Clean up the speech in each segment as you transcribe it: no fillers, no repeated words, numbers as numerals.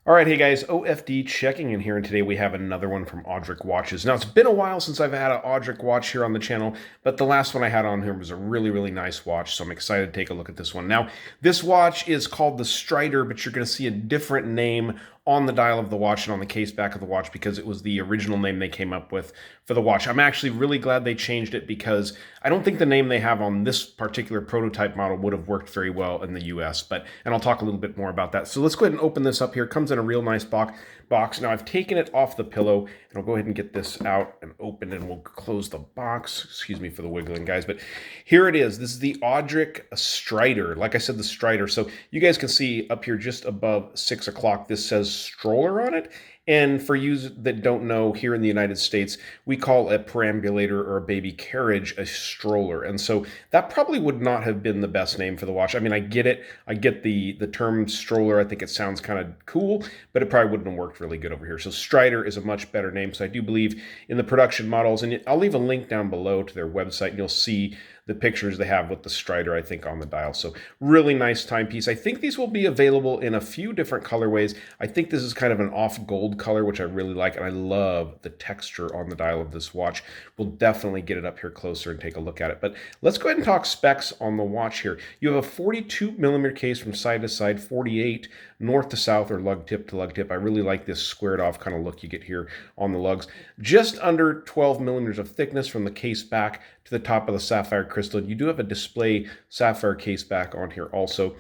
All right, hey guys, OFD checking in here, and today we have another one from AUDRIC Watches. Now, it's been a while since I've had an AUDRIC watch here on the channel, but the last one I had on here was a really nice watch, so I'm excited to take a look at this one. Now, this watch is called the Strider, but you're going to see a different name on the dial of the watch and on the case back of the watch because it was the original name they came up with for the watch. I'm actually really glad they changed it because I don't think the name they have on this particular prototype model would have worked very well in the US, and I'll talk a little bit more about that. So let's go ahead and open this up here. It comes in a real nice box. Now I've taken it off the pillow, and I'll go ahead and get this out and open, and we'll close the box. Excuse me for the wiggling, guys, but here it is. This is the AUDRIC Strider. Like I said, the Strider. So you guys can see up here just above 6 o'clock, this says stroller on it. And for you that don't know, here in the United States, we call a perambulator or a baby carriage a stroller. And so that probably would not have been the best name for the watch. I mean, I get it. I get the term stroller. I think it sounds kind of cool, but it probably wouldn't have worked really good over here. So Strider is a much better name. So I do believe in the production models, and I'll leave a link down below to their website, and you'll see the pictures they have with the Strider, I think, on the dial. So really nice timepiece. I think these will be available in a few different colorways. I think this is kind of an off gold color, which I really like, and I love the texture on the dial of this watch. We'll definitely get it up here closer and take a look at it. But let's go ahead and talk specs on the watch here. You have a 42mm case from side to side, 48 north to south or lug tip to lug tip. I really like this squared off kind of look you get here on the lugs. Just under 12mm of thickness from the case back to the top of the sapphire crystal. You do have a display sapphire case back on here also.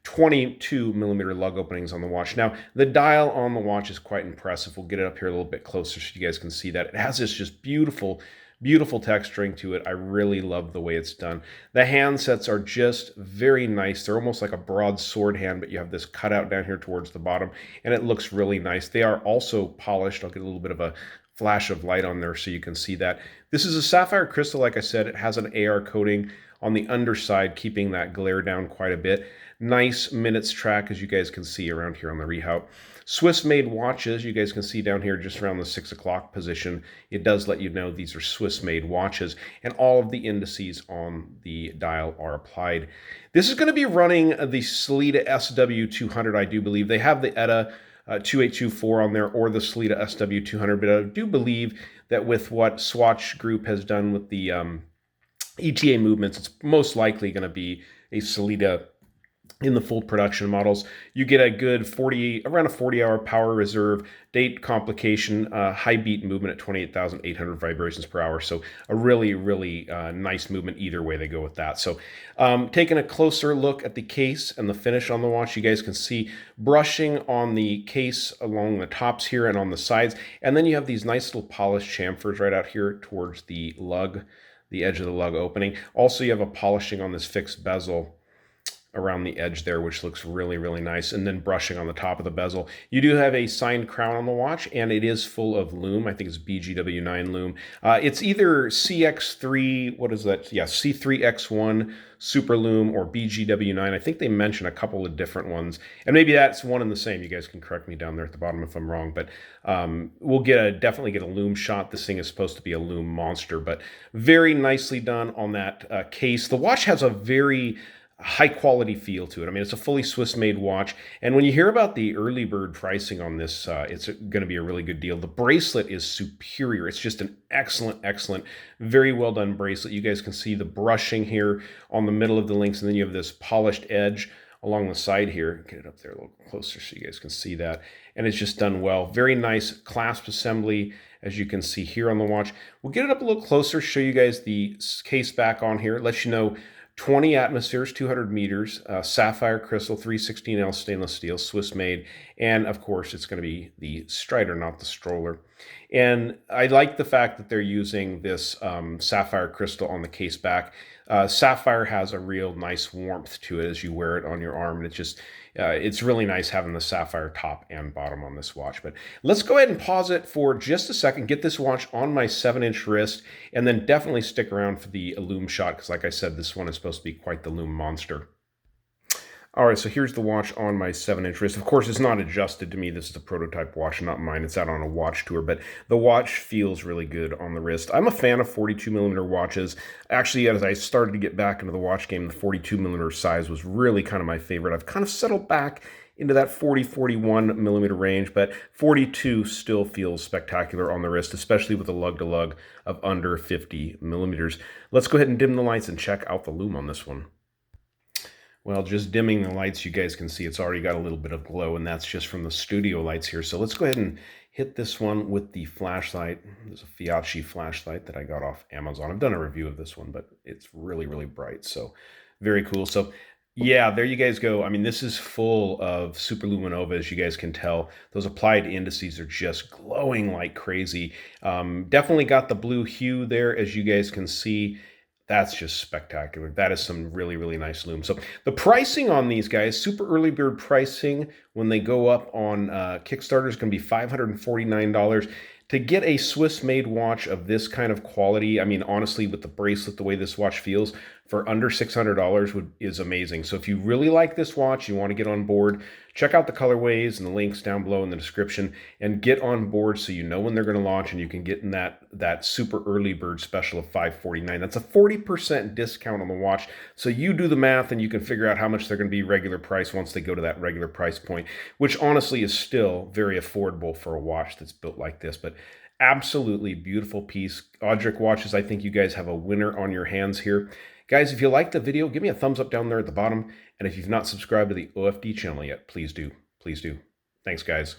22mm lug openings on the watch. Now, the dial on the watch is quite impressive. We'll get it up here a little bit closer so you guys can see that. It has this just beautiful texturing to it. I really love the way it's done. The handsets are just very nice. They're almost like a broad sword hand, but you have this cutout down here towards the bottom, and it looks really nice. They are also polished. I'll get a little bit of a flash of light on there so you can see that. This is a sapphire crystal, like I said. It has an AR coating on the underside, keeping that glare down quite a bit. Nice minutes track, as you guys can see around here on the rehaut. Swiss-made watches, you guys can see down here just around the 6 o'clock position. It does let you know these are Swiss-made watches, and all of the indices on the dial are applied. This is going to be running the Sellita SW200, I do believe. They have the ETA 2824 on there, or the Sellita SW200, but I do believe that with what Swatch Group has done with the ETA movements, it's most likely going to be a Sellita in the full production models. You get a good around a 40-hour power reserve, date complication, high beat movement at 28,800 vibrations per hour. So a really nice movement either way they go with that. So taking a closer look at the case and the finish on the watch, you guys can see brushing on the case along the tops here and on the sides. And then you have these nice little polished chamfers right out here towards the lug, the edge of the lug opening. Also, you have a polishing on this fixed bezel around the edge there, which looks really nice, and then brushing on the top of the bezel. You do have a signed crown on the watch, and it is full of Lume. I think it's BGW9 Lume. It's either CX3, what is that? Yeah, C3X1 Super Lume or BGW9. I think they mention a couple of different ones, and maybe that's one and the same. You guys can correct me down there at the bottom if I'm wrong, but we'll definitely get a Lume shot. This thing is supposed to be a Lume monster, but very nicely done on that case. The watch has a very high quality feel to it. I mean, it's a fully Swiss made watch. And when you hear about the early bird pricing on this, it's going to be a really good deal. The bracelet is superior. It's just an excellent, very well done bracelet. You guys can see the brushing here on the middle of the links. And then you have this polished edge along the side here. Get it up there a little closer so you guys can see that. And it's just done well. Very nice clasp assembly, as you can see here on the watch. We'll get it up a little closer, show you guys the case back on here. It lets you know 20 atmospheres, 200 meters, sapphire crystal, 316L stainless steel, Swiss made, and of course it's going to be the Strider, not the stroller. And I like the fact that they're using this sapphire crystal on the case back. Sapphire has a real nice warmth to it as you wear it on your arm, and it's really nice having the sapphire top and bottom on this watch. But let's go ahead and pause it for just a second, get this watch on my 7-inch wrist, and then definitely stick around for the Lume shot, because like I said, this one is supposed to be quite the Lume monster. All right, so here's the watch on my 7-inch wrist. Of course, it's not adjusted to me. This is a prototype watch, not mine. It's out on a watch tour, but the watch feels really good on the wrist. I'm a fan of 42mm watches. Actually, as I started to get back into the watch game, the 42mm size was really kind of my favorite. I've kind of settled back into that 40, 41 millimeter range, but 42 still feels spectacular on the wrist, especially with a lug-to-lug of under 50 millimeters. Let's go ahead and dim the lights and check out the lume on this one. Well, just dimming the lights, you guys can see it's already got a little bit of glow, and that's just from the studio lights here. So let's go ahead and hit this one with the flashlight. There's a Fiat flashlight that I got off Amazon. I've done a review of this one, but it's really, really bright. So very cool. So yeah, there you guys go. I mean, this is full of superluminova, as you guys can tell. Those applied indices are just glowing like crazy. Definitely got the blue hue there, as you guys can see. That's just spectacular. That is some really, really nice lume. So the pricing on these guys, super early bird pricing, when they go up on Kickstarter, is going to be $549. To get a Swiss-made watch of this kind of quality, I mean, honestly, with the bracelet, the way this watch feels, for under $600 is amazing. So if you really like this watch, you want to get on board, check out the colorways and the links down below in the description, and get on board so you know when they're going to launch, and you can get in that super early bird special of $549. That's a 40% discount on the watch. So you do the math and you can figure out how much they're going to be regular price once they go to that regular price point, which honestly is still very affordable for a watch that's built like this. But absolutely beautiful piece. AUDRIC watches, I think you guys have a winner on your hands here. Guys, if you liked the video, give me a thumbs up down there at the bottom. And if you've not subscribed to the OFD channel yet, please do. Please do. Thanks, guys.